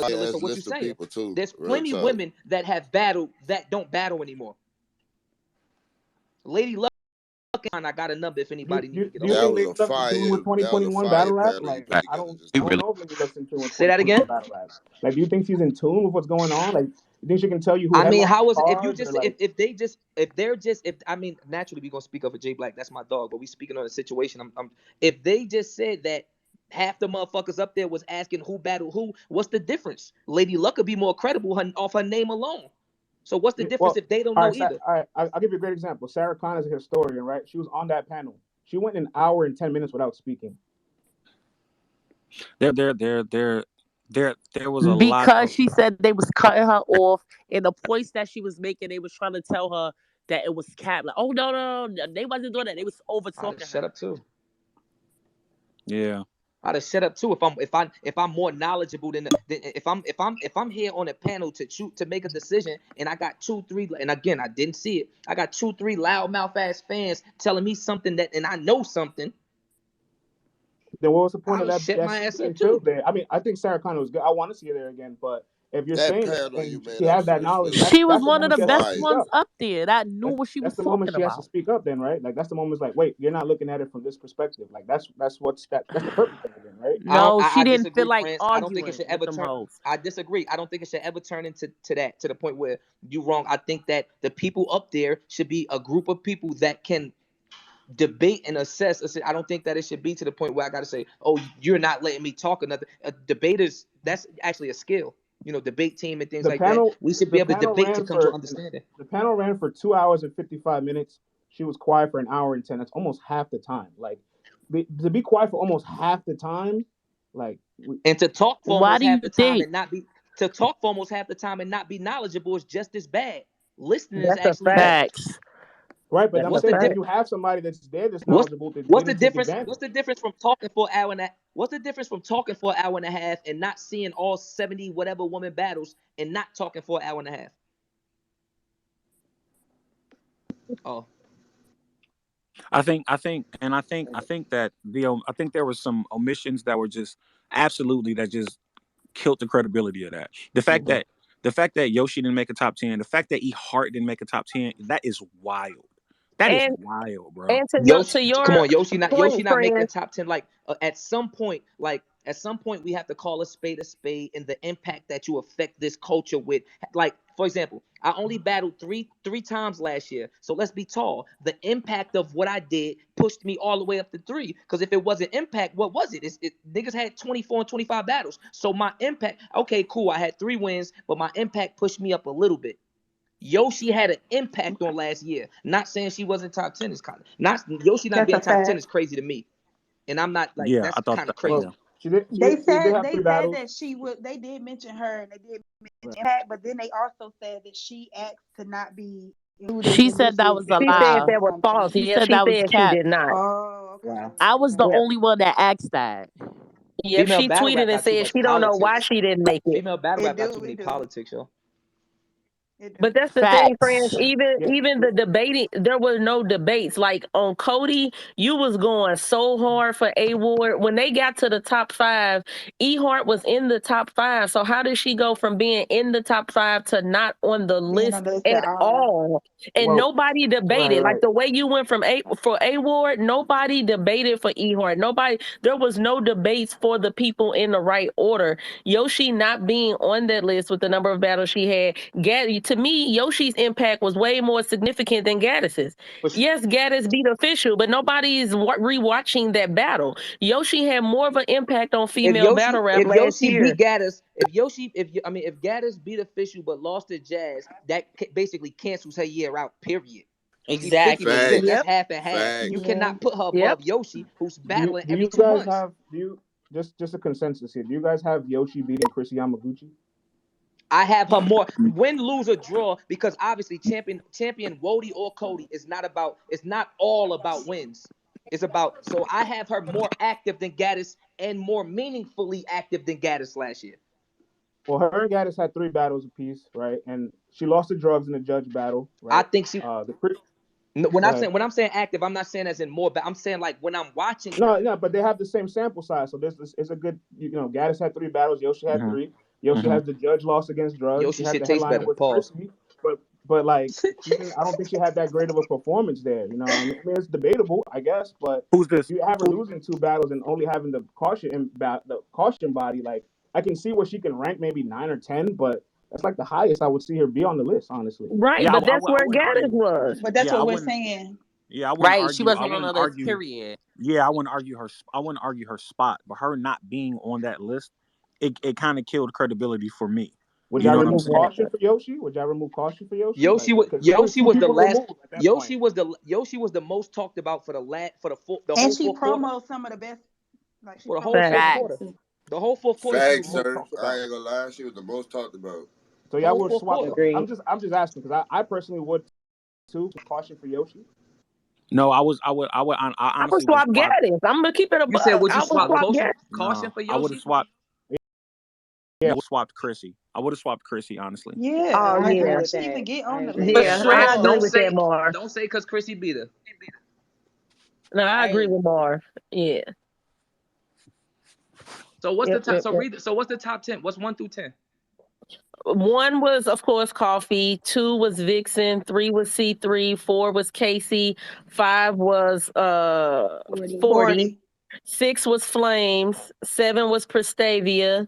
regardless of what you're saying. There's plenty of women that have battled that don't battle anymore. Lady Luck, I got a number if anybody needs to get on. That was a fire. With 2021 battle rap, like I don't know if Lady Luck's in tune with say that again. Battle rap. Like, do you think she's in tune with what's going on? Like, you think she can tell you who? I mean, how is it if you just I mean, naturally we gonna speak of a J Black. That's my dog, but we speaking on a situation. If they just said that half the motherfuckers up there was asking who battled who, what's the difference? Lady Luck could be more credible off her name alone. So what's the difference if they don't know either? All right, I'll give you a great example. Sarah Connor is a historian, right? She was on that panel. She went an hour and 10 minutes without speaking. There was a lot because she said they was cutting her off, and the points that she was making, they was trying to tell her that it was cap. Like, oh no, they wasn't doing that. They was over talking. Shut up too. Yeah. I'd have shut up too if I'm more knowledgeable than if I'm here on a panel to make a decision and I got 2-3, and again I didn't see it. I got 2-3 loudmouth ass fans telling me something and I know something. Then what was the point of that? Shit my ass up too. There? I mean, I think Sarah Connor was good. I want to see her there again, but if you're saying she had that knowledge, she was one of the best ones up there that knew what she was talking about. That's the moment she has to speak up, then, right? Like that's the moment. It's like, wait, you're not looking at it from this perspective. Like that's the purpose of it, right? No, she didn't feel like arguing. I don't think it should ever turn. I disagree. I don't think it should ever turn into that, to the point where you're wrong. I think that the people up there should be a group of people that can debate and assess. I don't think that it should be to the point where I got to say, oh, you're not letting me talk another. Debaters, that's actually a skill. You know, debate team and things like that. We should be able to debate to come to understanding. The panel ran for 2 hours and 55 minutes. She was quiet for 1 hour and 10. That's almost half the time. Like, to be quiet for almost half the time, like, and to talk for almost half the time and not be almost half the time and not be knowledgeable is just as bad. Listening is actually facts. Right, but I'm saying if you have somebody that's there that's knowledgeable. What's the difference? What's the difference from talking for an hour and what's the difference from talking for an hour and a half and not seeing all 70 whatever woman battles and not talking for an hour and a half? Oh, I think that I think there were some omissions that were just absolutely that just killed the credibility of that. The fact that Yoshi didn't make a top 10, the fact that E Hart didn't make a top 10, that is wild. That is wild, bro. And come on, Yoshi not making a top 10. Like at some point we have to call a spade and the impact that you affect this culture with. Like, for example, I only battled three times last year. So let's be tall. The impact of what I did pushed me all the way up to 3. Because if it wasn't impact, what was it? Niggas had 24 and 25 battles. So my impact, okay, cool. I had 3 wins, but my impact pushed me up a little bit. Yoshi had an impact on last year. Not saying she wasn't top 10 is kind of Yoshi not being top 10 is crazy to me. And I'm not like that's kind of crazy. They said that she would. They did mention her and they did mention impact, but then they also said that she asked to not be. She said that was a lie. She said that was false. She said that was cap. She did not. Oh, okay. Wow. I was the only one that asked that. Yeah, she tweeted and said she don't know why she didn't make it. Female battle rap got too many politics, yo. But that's the thing, friends. Even the debating, there were no debates. Like on Cody, you was going so hard for A Ward. When they got to the top 5, E Hart was in the top 5. So how did she go from being in the top 5 to not on the list at all? And nobody debated. Like the way you went from A Ward, nobody debated for E Hart. There was no debates for the people in the right order. Yoshi not being on that list with the number of battles she had, to me, Yoshi's impact was way more significant than Gaddis's. Yes, Gaddis beat Official, but nobody's rewatching that battle. Yoshi had more of an impact on female battle rap last year. Beat Gaddis, if Gaddis beat Official but lost to Jazz, that basically cancels her year out. Period. Exactly. That's half and half. You cannot put her above Yoshi, who's battling every 2 months. Just a consensus here. Do you guys have Yoshi beating Chris Yamaguchi? I have her more win, lose, or draw, because obviously champion Wody or Cody is not all about wins. It's about, so I have her more active than Gaddis and more meaningfully active than Gaddis last year. Well, her and Gaddis had 3 battles apiece, right? And she lost to Drugs in the judge battle. Right? I think she. When I'm saying active, I'm not saying as in more, but I'm saying like when I'm watching. No, but they have the same sample size, so it's a good. Gaddis had 3 battles, Yoshi had 3. Yoshi has the judge loss against drugs. She Yoshi had shit the tastes headliner better. with Pause. Chrissy, but like I don't think she had that great of a performance there. You know, what I mean, it's debatable, I guess, but Who's this? you have her losing 2 battles and only having the caution body. Like I can see where she can rank maybe 9 or 10, but that's like the highest I would see her be on the list, honestly. Right, Yeah, but that's where wouldn't Gaddis argue. was. But that's Yeah, I what we're wouldn't. saying. Yeah, I wouldn't Right. She argue. I wasn't on wouldn't the list, argue. period. Yeah, I wouldn't argue her. I wouldn't argue her spot, but her not being on that list, it kind of killed credibility for me. Would You y'all know what I'm remove saying? caution for Yoshi? Would y'all remove caution for Yoshi? Yoshi was Because only 2 the people last. removed at that point. Yoshi was the most talked about for the And whole she fourth quarter. promoted some of the best. Like she For the whole promoted fourth Facts. quarter. The whole fourth quarter she was Facts, the most sir. talked I about. ain't gonna lie. She was the most talked about. So The y'all whole would fourth swap. quarter. Agreed. I'm just asking because I personally would too caution for Yoshi. No, I honestly I would would swap swap. Gaddis. I'm gonna keep it a You said buck. would you I would swap swap caution Gaddis. for I would have Yoshi? swapped. Yeah. I would have swapped Chrissy. I would have swapped Chrissy, honestly. Yeah, Oh like yeah, how did she even get on the agree list? with yeah. that. I France, agree don't with that, say Mar. because Chrissy beat her. No, I agree Right. with Mar. Yeah. So what's the Yep, top? yep, So yep. read. So what's the top 10? What's 1 through 10? 1 was, of course, Coffee. 2 was Vixen. 3 was C3. 4 was Casey. 5 was 40. 6 was Flames. 7 was Prestavia.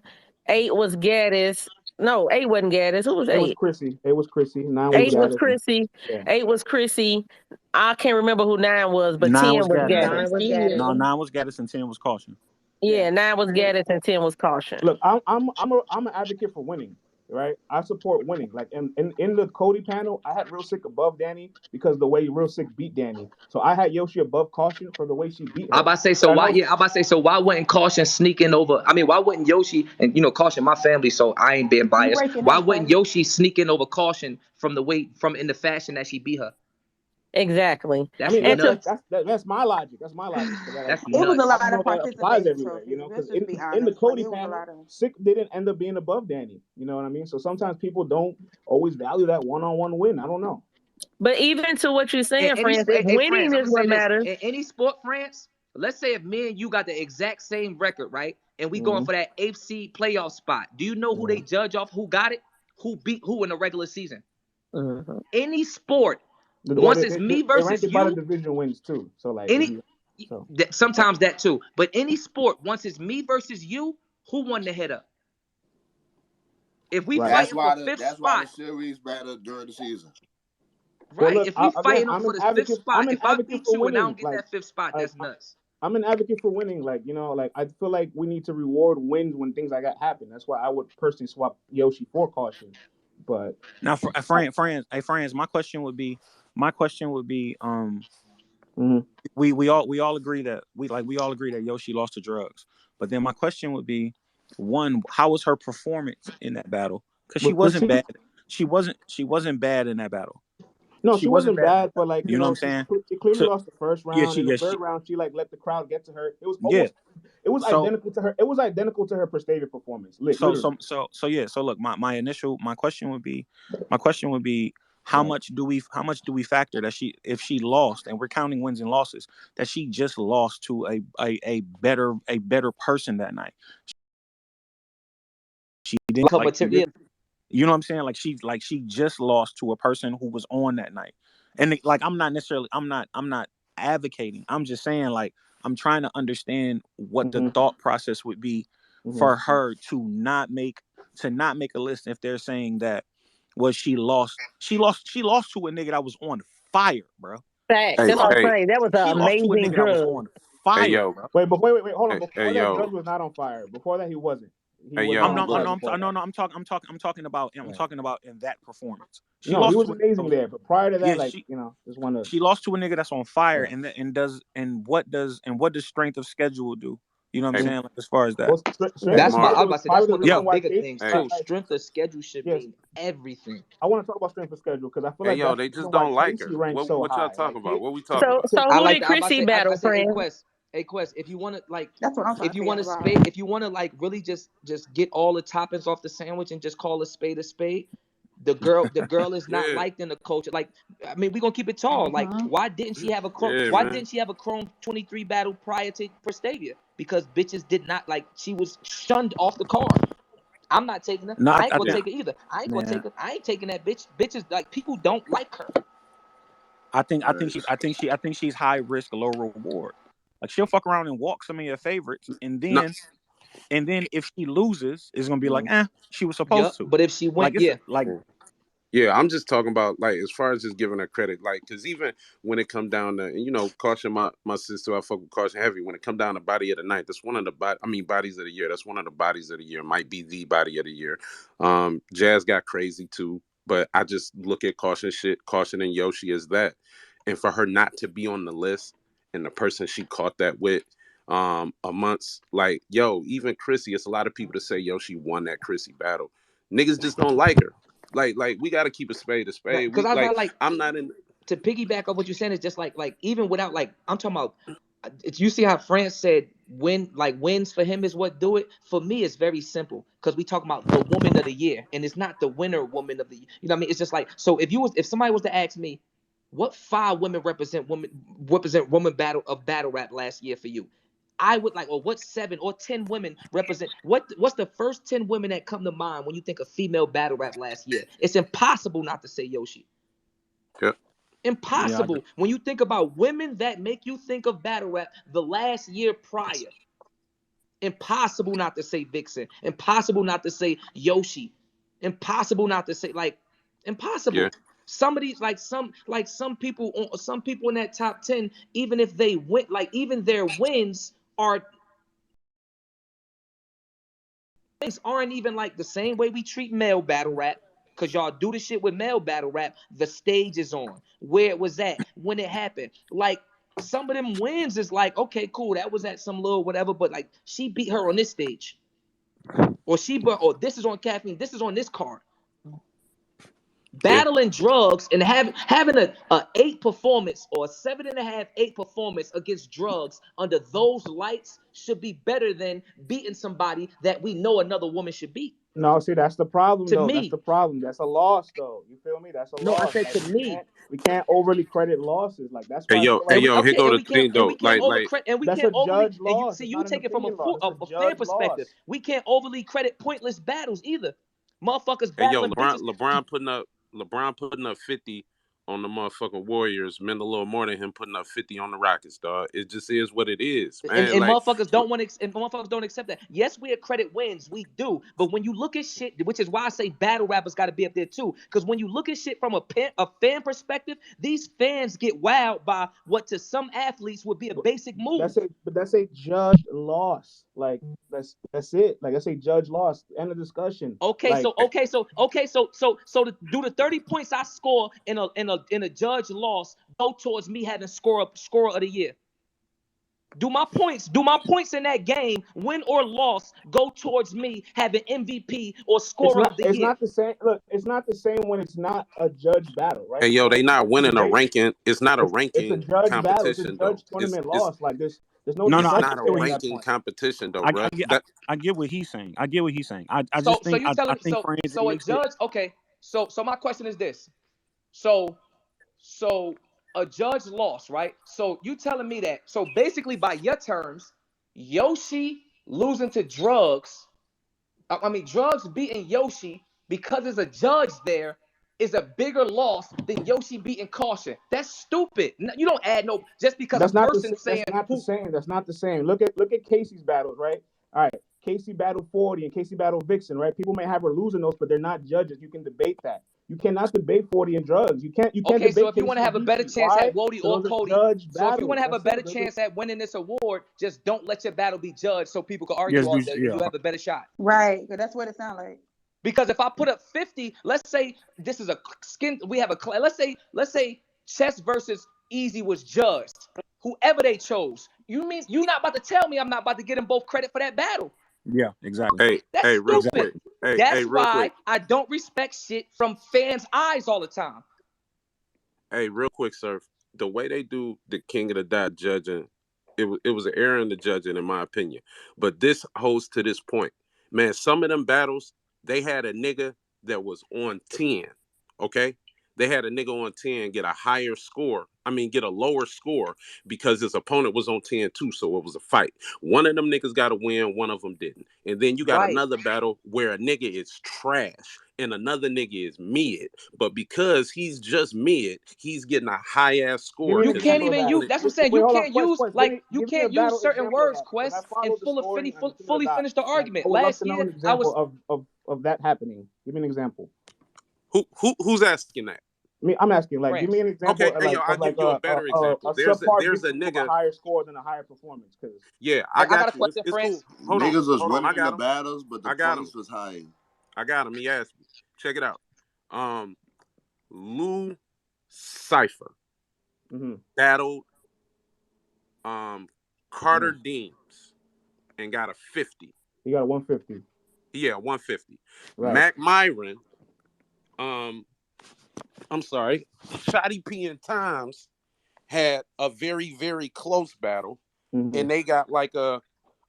8 was Gaddis. No, 8 wasn't Gaddis. Who was It was 8? Chrissy. 9 was 8 was Gaddis. Chrissy. Yeah. 8 was Chrissy. I can't remember who 9 was, but 9 10 was was Gaddis. Gaddis. No, 9 was Gaddis and 10 was caution. Yeah, 9 was Gaddis and 10 was Caution. Look, I'm an advocate for winning, right? I support winning. Like in the Cody panel, I had Real Sick above Danny because the way Real Sick beat Danny. So I had Yoshi above Caution for the way she beat her. I'm about to say so. Why? Yeah, I'm about to say so. Why wouldn't Caution sneaking over? I mean, why wouldn't Yoshi and Caution my family? So I ain't being biased. Why wouldn't Yoshi sneaking over Caution from in the fashion that she beat her? Exactly. That's I mean, nuts. that's my logic. That's my logic. That's It was a nuts. lot I don't know of if that applies everywhere, participation because trophies. Let's just be honest. in the Cody Like, it was a panel, lot of. Sick didn't end up being above Danny. You know what I mean? So sometimes people don't always value that one-on-one win. I don't know. But even to what you're saying, France, if winning is what matters. In any sport, France, let's say if me and you got the exact same record, right? And we going for that 8th seed playoff spot. Do you know who they judge off? Who got it? Who beat who in the regular season? Any sport. Once it's me versus you, by the division wins too. So like sometimes that too. But any sport, once it's me versus you, who won the head up? If we fighting for 5th spot, that's why the series matter during the season. Right. Well, look, if we fighting for the 5th spot, if I beat you and I don't get that 5th spot, that's nuts. I'm an advocate for winning. Like, like I feel like we need to reward wins when things like that happen. That's why I would personally swap Yoshi for Caution. But now, France, my question would be, we all agree that Yoshi lost to drugs. But then my question would be, one, how was her performance in that battle? Because she wasn't bad. She wasn't bad in that battle. No, she wasn't bad, but like you know what I'm saying. She clearly lost the first round. In the third round, she like let the crowd get to her. It was almost, it was identical to her. It was identical to her Prestavia performance. So look, my question would be, how much do we factor that if she lost, and we're counting wins and losses, that she just lost to a better person that night. She didn't you know what I'm saying? Like she just lost to a person who was on that night. And like I'm not advocating. I'm just saying, like, I'm trying to understand what the thought process would be for her to not make a list if they're saying that she lost to a nigga that was on fire, bro. Facts. That's what I'm saying. That was an amazing drug. That was on fire. Wait, hold on. Before that, drug was not on fire. Before that, he wasn't. I'm talking about in that performance. He was amazing there, but prior to that, she lost to a nigga that's on fire, and what does strength of schedule do? You know what I'm saying? Like, as far as that, that's one of the bigger things too. Strength of schedule should mean everything. I want to talk about strength of schedule because I feel like they just don't like her. What y'all talking about? What we talking about? So who did Chrissy battle, friend? Hey Quest, if you want to that's what I'm if you want to like really just get all the toppings off the sandwich and just call a spade, the girl is not liked in the culture. Like, I mean, we're gonna keep it tall. Like, why didn't she have a Chrome 23 battle prior to Prestavia? Because bitches did not, like, she was shunned off the card. I'm not taking her. No, I ain't I gonna think, take her either. I ain't gonna man, take her. I ain't taking that bitch. Bitches like people don't like her. I think she's high risk, low reward. Like she'll fuck around and walk some of your favorites, and No, then if she loses, it's gonna be like, she was supposed Yup. to. But if she went, Like it's yeah. like yeah, I'm just talking about like as far as just giving her credit, like because even when it come down to Caution, my sister, I fuck with Caution heavy. When it come down to body of the night, that's one of the bodies of the year. That's one of the bodies of the year. Might be the body of the year. Jazz got crazy too, but I just look at Caution and Yoshi as that, and for her not to be on the list and the person she caught that with. Amongst like even Chrissy, it's a lot of people to say she won that Chrissy battle. Niggas just don't like her. Like we got to keep a spade a spade. Because We I was like like I'm not in. to piggyback on what you're saying is just like even without like I'm talking about. You see how France said wins for him is what do it. For me, it's very simple because we talk about the woman of the year, and it's not the winner woman of the year. You know what I mean? It's just like so if somebody was to ask me, what 5 women represent woman battle rap last year for you? I would like, or what 7 or 10 women represent what's the first 10 women that come to mind when you think of female battle rap last year? It's impossible not to say Yoshi. Yeah. Impossible. When you think about women that make you think of battle rap the last year prior. Impossible not to say Vixen. Impossible not to say Yoshi. Impossible not to say impossible. Yeah. Some of these some people in that top 10, even if they win, even their wins aren't even like the same way we treat male battle rap. Cause y'all do the shit with male battle rap. The stage is on. Where it was at when it happened. Like some of them wins is like, okay, cool. That was at some little whatever, but like she beat her on this stage. Or this is on caffeine. This is on this card. Battling drugs and having a 8 performance or a 7.5, 8 performance against drugs under those lights should be better than beating somebody that we know another woman should beat. No, see, that's the problem, To though. me. That's the problem. That's a loss, though. You feel me? That's a No, I loss. said Like, to me. we can't overly credit losses. Like, that's Hey why I yo, feel hey like yo, here go the thing And we though. can't Like that's a overly judge and you loss. see It's you not an take it from opinion loss. It's a a fan judge perspective. loss. We can't overly credit pointless battles either. Motherfuckers hey yo, battling bitches. LeBron putting up 50 on the motherfucking Warriors meant a little more than him putting up 50 on the Rockets, dog. It just is what it is, And, man. and Like motherfuckers don't want to. And motherfuckers don't accept that. Yes, we accredit wins, we do. But when you look at shit, which is why I say battle rappers got to be up there too. Because when you look at shit from a fan perspective, these fans get wowed by what to some athletes would be a basic move. That's a judge loss. Like that's it. Like that's a judge loss. End of discussion. Okay, like, so to do the 30 points I score in a judge loss go towards me having scorer of the year. Do my points in that game, win or loss, go towards me having MVP or scorer of the year? It's not the same. Look, it's not the same when it's not a judge battle, right? hey yo, they not winning a Debate. ranking. It's not a It's a ranking judge battle. It's a competition though. judge tournament It's loss. Like there's no no, it's I discussion not a there at get that ranking point. competition though, I, bro. I, get, That I get what he's saying. I get what he's saying. I So just think you telling I me think France it so makes a it. judge, so my question is this. So a judge lost, right? So you telling me that so basically by your terms, Yoshi losing to drugs, drugs beating Yoshi because there's a judge there is a bigger loss than Yoshi beating Caution. That's stupid. You don't add no just because a person saying the same. That's not the same. Look at Casey's battles, right? All right, Casey battled 40 and Casey battled Vixen, right? People may have her losing those, but they're not judges. You can debate that. You cannot debate 40 and drugs. You can't okay, debate so if you Casey want to have a and better Beefy. chance Why? at Wody So or those are Cody, judge so if you want battles. to have a That's better it. chance at winning this award, just don't let your battle be judged so people can argue Yes, all day and you yeah. have a better shot. Right, because that's what it sounds like. Because if I put up 50, let's say this is let's say chess versus easy was judged. Whoever they chose. You mean you're not about to tell me I'm not about to get them both credit for that battle? Yeah, exactly. That's real stupid. quick. Hey, That's real why quick. I don't respect shit from fans' eyes all the time. Hey, real quick, sir. The way they do the King of the Dot judging, it was an error in the judging, in my opinion. But this holds to this point. Man, some of them battles, they had a nigga that was on 10. Okay? they had a nigga on 10 get a higher score. I mean, get a lower score because his opponent was on 10 too, so it was a fight. One of them niggas got to win, one of them didn't. And then you got Right. another battle where a nigga is trash and another nigga is mid. But because he's just mid, he's getting a high ass score. You can't his even use. opponent- That's what I'm saying. Wait, You hold on, can't Quest, use Quest. like you Give me a can't use battle certain example of words, that, because I Quest, and followed the story and the fully dot. finish the Like, argument. I would love Last to know year, an example of that happening. Give me an example. Who's asking that? I'm asking, like, give France. me an example Okay, hey, yo, I'll give you a better example. a There's subpar a victim of a nigga. higher score than a higher performance. Because Yeah, I I got a got you. question, It's France. cool. Hold on. Niggas was I winning got the him. battles, but the I got points him. was high. I got him. He asked me. Check it out. Lou Cypher battled Carter Deems and got a 50. He got a 150. Yeah, 150. Right. Mac Myron, I'm sorry, Shotty P and Times had a very, very close battle, and they got like a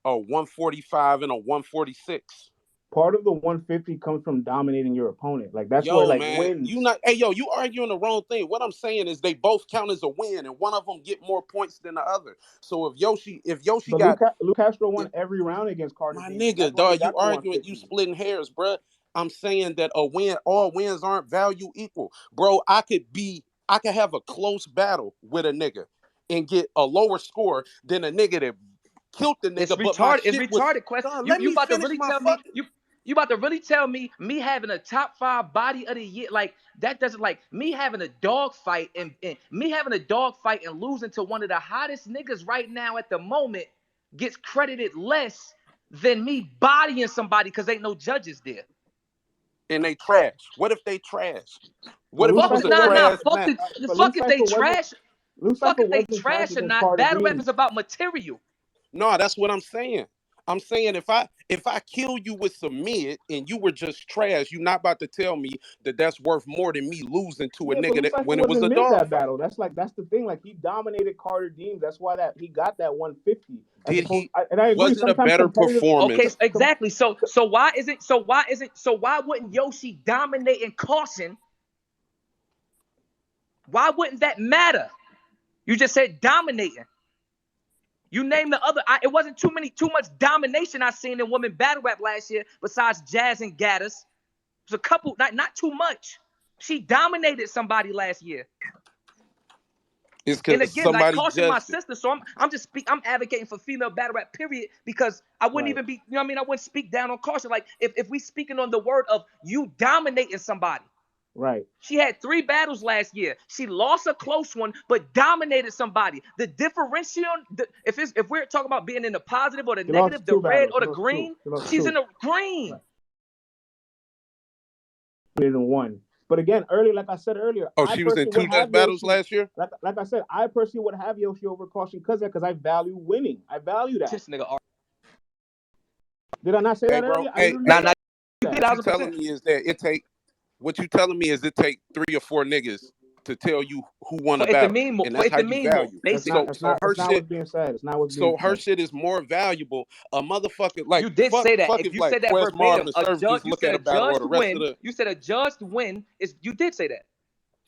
145 and a 146. Part of the 150 comes from dominating your opponent. Like, that's where, like, man, wins. you arguing the wrong thing. What I'm saying is they both count as a win, and one of them get more points than the other. So if Yoshi but got Lou Castro won every round against Carter. My Dean. nigga, dog, you arguing, you splitting hairs, bro. I'm saying that all wins aren't value equal. Bro, I could have a close battle with a nigga and get a lower score than a nigga that killed the nigga. It's but my retarded. It's shit retarded, Quest. You about to really tell me you about to really tell me having a top 5 body of the year, like that doesn't, like me having a dog fight and me having a dog fight and losing to one of the hottest niggas right now at the moment gets credited less than me bodying somebody because ain't no judges there. And they trash. What if they trash? What if it was a trash fuck if they trash. Fuck if they trash or not. Battle rap is about material. No, that's what I'm saying. I'm saying if I kill you with some mid and you were just trash, you're not about to tell me that that's worth more than me losing to a nigga that when it was a dog that battle. That's the thing. Like, he dominated Carter Deems. That's why he got that 150. Did he? And I agree. Was it a better performance? Okay, exactly. So why wouldn't Yoshi dominate and caution? Why wouldn't that matter? You just said dominating. You name the other. It wasn't too much domination I seen in women battle rap last year besides Jazz and Gaddis. It was a couple, not too much. She dominated somebody last year. It's because and again, somebody like caution my judged sister, so I'm advocating for female battle rap, period, because I wouldn't even be, you know what I mean? I wouldn't speak down on caution. Like if we speaking on the word of you dominating somebody. Right. She had 3 battles last year. She lost a close one, but dominated somebody. The differential, if we're talking about being in the positive or the negative, the red or the green, she's in the green. Right. In one. But again, like I said earlier, she was in 2 death battles last year. Like I said, I personally would have Yoshi over caution because I value winning. I value that. This nigga. Did I not say that bro, earlier? What you telling me is that it take 3 or 4 niggas to tell you who won the battle, and that's how you value. That's not what's being said. It's not what's being said. So her shit is more valuable. A motherfucker like you did say that. If you said that verbatim, you said a judged win. You said a judged win is. You did say that.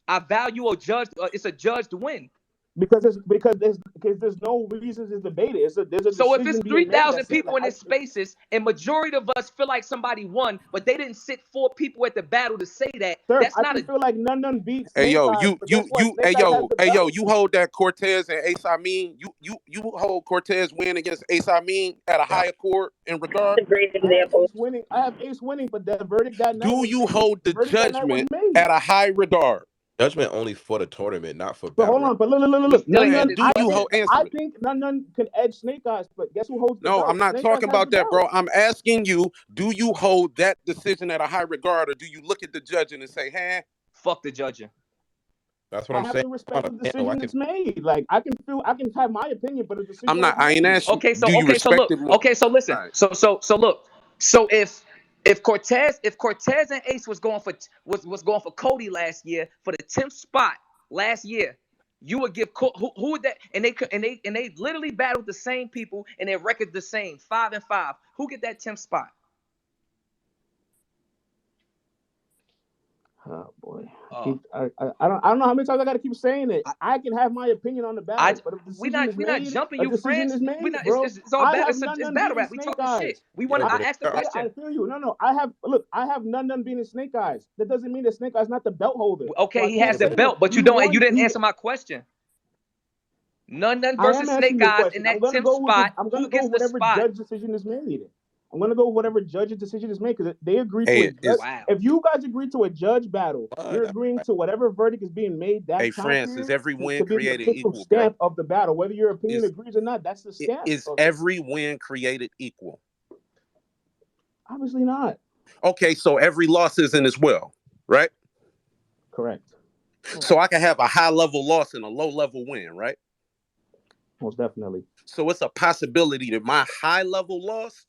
I value a judged. It's a judged win. Because there's no reasons to debate it. So if it's 3,000 people in these spaces, and majority of us feel like somebody won, but they didn't sit 4 people at the battle to say that. Sir, that's not feel like none beats. Hey yo, you hold that Cortez and Ace Amin. You hold Cortez win against Ace Amin at a higher court in regard. That's a great example. I have Ace winning, but that verdict that night. Do you hold the judgment at a high regard? Judgment only for the tournament, not for battle. But hold on, but look. I think none can edge Snake Eyes, but guess who holds the belt? I'm not talking about that, bro. I'm asking you, do you hold that decision at a high regard, or do you look at the judging and say, hey, fuck the judging? That's what I'm saying. I have to respect the decision that's made. Like I can have my opinion, but the decision. I'm not. I ain't asking. Okay, so listen. So look. So if Cortez and Ace was going for Cody last year for the 10th spot last year, you would give who would that? And they literally battled the same people and their record the same, 5-5. Who get that 10th spot? Oh boy. Oh. I don't know how many times I gotta keep saying it. I can have my opinion on the battle, but if a we decision is not made, jumping a you, decision France. is We made, not. bro. It's all I battle. have It's none battle beating rap. We Snake talking Eyes. shit. We Yeah, want. but I asked the question. I feel you. No. I have none beating Snake Eyes. That doesn't mean that Snake Eyes not the belt holder. Okay, So I he can't has the say that belt, but he you don't. won. You didn't answer my question. None I am versus answering Snake your Eyes question. in that 10th spot. Who gets the Whatever spot? judge decision is made. I'm gonna go with whatever judge's decision is made because they agree to a Hey, judge. Wow. If you guys agree to a judge battle, you're agreeing to whatever verdict is being made that hey, time France, is period every win to be the created official equal, bro? stamp of the battle. Whether your opinion Is agrees or not, that's the stamp. every win created equal? Obviously not. Okay, so every loss isn't as well, right? Correct. So I can have a high level loss and a low level win, right? Most definitely. So it's a possibility that my high level loss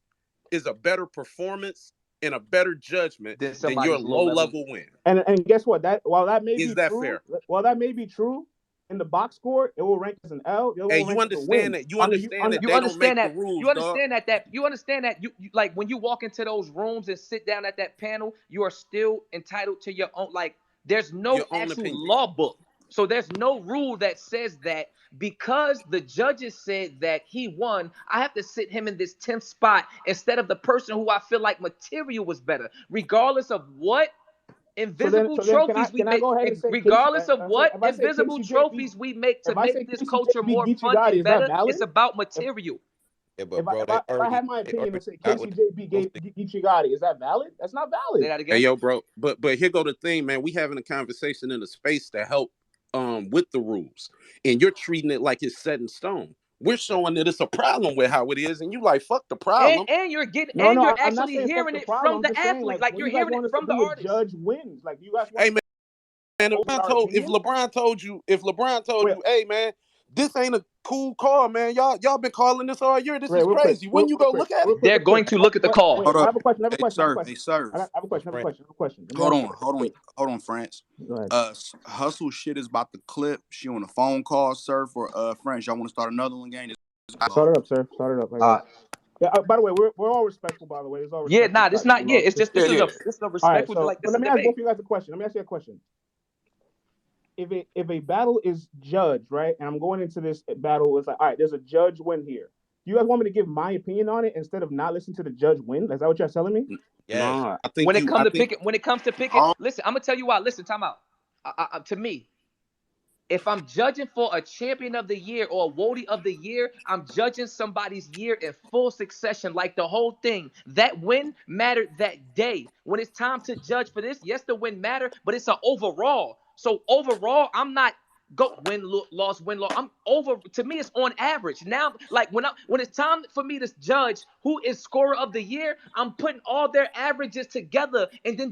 is a better performance and a better judgment than your low level win. And guess what? While that may Is be that true, fair? while that may be true, in the box score, it will rank as an L. It will Hey, rank you as a win. understand that? You understand that they don't make the rules, You understand that you understand that you like when you walk into those rooms and sit down at that panel, you are still entitled to your own. Like there's no actual opinion. law book, so there's no rule that says that because the judges said that he won, I have to sit him in this 10th spot instead of the person who I feel like material was better, regardless of what. Invisible trophies we make, regardless of what invisible trophies we make to make this culture more fun and better, it's about material. Yeah, but If I have my opinion and say KCJB gave Geechee Gotti, is that valid? That's not valid. Say that again. Hey, yo, bro. But here go the thing, man. We having a conversation in a space to help with the rules, and you're treating it like it's set in stone. We're showing that it's a problem with how it is, and you like fuck the problem. And you're getting you're actually hearing it from the athlete, like you're hearing it from the artist. Judge wins, like you guys want. Hey man, if LeBron told you, hey man, this ain't a cool call, man. Y'all been calling this all year. This is crazy. When you go look at it, they're going to look at the call. Hold I up. have a question. Hey, sir. I have a question. Hold on, France. Go ahead. Hustle shit is about to clip. She on a phone call, sir. For France, y'all want to start another one game? Start it up, sir. Start it up. Yeah. By the way, we're all respectful. By the way, it's all yeah. Nah, it's not. Yeah, it's just this is a respectful. Right, so, like this. Let me ask both of you guys a question. Let me ask you a question. If a battle is judged, right, and I'm going into this battle, it's like, all right, there's a judge win here. Do you guys want me to give my opinion on it instead of not listening to the judge win? Is that what you're telling me? Yeah. No, I think when it comes to picking, listen, I'm gonna tell you why. Listen, time out. To me, if I'm judging for a champion of the year or a Wody of the year, I'm judging somebody's year in full succession, like the whole thing. That win mattered that day. When it's time to judge for this, yes, the win mattered, but it's an overall. So overall, I'm not go win loss win loss. I'm over. To me, it's on average. Now, like when it's time for me to judge who is scorer of the year, I'm putting all their averages together and then